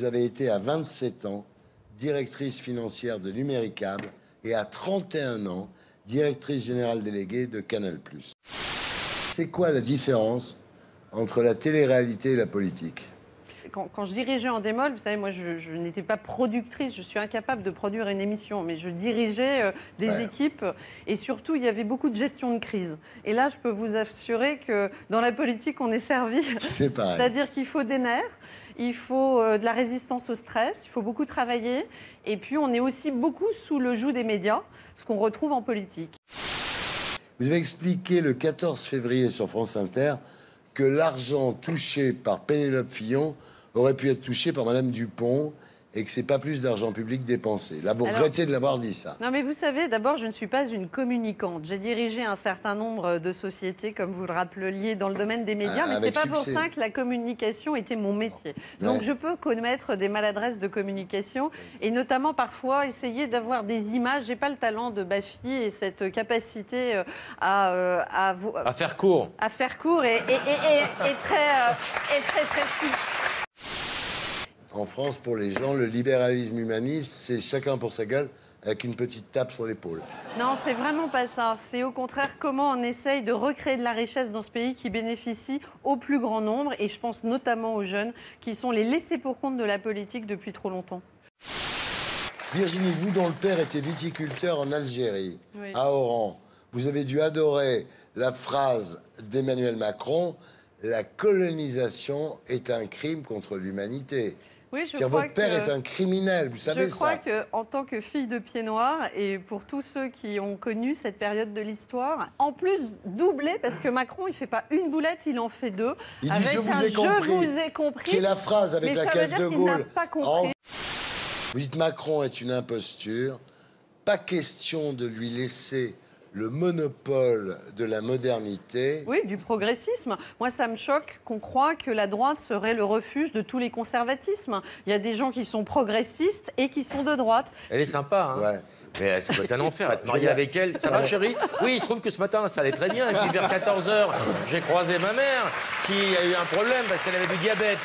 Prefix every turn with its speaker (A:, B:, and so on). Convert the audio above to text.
A: vous avez été à 27 ans directrice financière de Numéricable et à 31 ans directrice générale déléguée de Canal+. C'est quoi la différence entre la télé-réalité et la politique ?
B: Quand je dirigeais en démol, vous savez, moi, je n'étais pas productrice, je suis incapable de produire une émission, mais je dirigeais des équipes et surtout, il y avait beaucoup de gestion de crise. Et là, je peux vous assurer que dans la politique, on est servi.
A: C'est pareil.
B: C'est-à-dire qu'il faut des nerfs, il faut de la résistance au stress, il faut beaucoup travailler. Et puis, on est aussi beaucoup sous le joug des médias, ce qu'on retrouve en politique.
A: Vous avez expliqué le 14 février sur France Inter que l'argent touché par Pénélope Fillon aurait pu être touché par Madame Dupont et que c'est pas plus d'argent public dépensé. Là, vous regrettez de l'avoir dit, ça.
B: Non, mais vous savez, d'abord, je ne suis pas une communicante. J'ai dirigé un certain nombre de sociétés, comme vous le rappeliez, dans le domaine des médias, mais c'est pas pour ça que la communication était mon métier. Donc, je peux commettre des maladresses de communication et notamment, parfois, essayer d'avoir des images. J'ai pas le talent de Baffy et cette capacité à
C: faire court.
B: À faire court et très précis.
A: En France, pour les gens, le libéralisme humaniste, c'est chacun pour sa gueule avec une petite tape sur l'épaule.
B: Non, c'est vraiment pas ça. C'est au contraire comment on essaye de recréer de la richesse dans ce pays qui bénéficie au plus grand nombre. Et je pense notamment aux jeunes qui sont les laissés pour compte de la politique depuis trop longtemps.
A: Virginie, vous dont le père était viticulteur en Algérie, à Oran, vous avez dû adorer la phrase d'Emmanuel Macron « La colonisation est un crime contre l'humanité ».
B: Oui, je crois
A: votre père est un criminel, vous savez ça.
B: Je crois qu'en tant que fille de pied noir, et pour tous ceux qui ont connu cette période de l'histoire, en plus doublé, parce que Macron, il ne fait pas une boulette, il en fait deux.
A: Il dit « je vous ai compris », qui est la phrase avec laquelle De Gaulle...
B: n'a pas compris.
A: Vous dites Macron est une imposture, pas question de lui laisser le monopole de la modernité.
B: Oui, du progressisme. Moi, ça me choque qu'on croie que la droite serait le refuge de tous les conservatismes. Il y a des gens qui sont progressistes et qui sont de droite.
C: Elle est sympa, hein.
A: Ouais.
C: Mais ça doit être un enfer, être marié avec elle. Ça va, chérie? Oui, il se trouve que ce matin, ça allait très bien. Et puis vers 14 h, j'ai croisé ma mère qui a eu un problème parce qu'elle avait du diabète.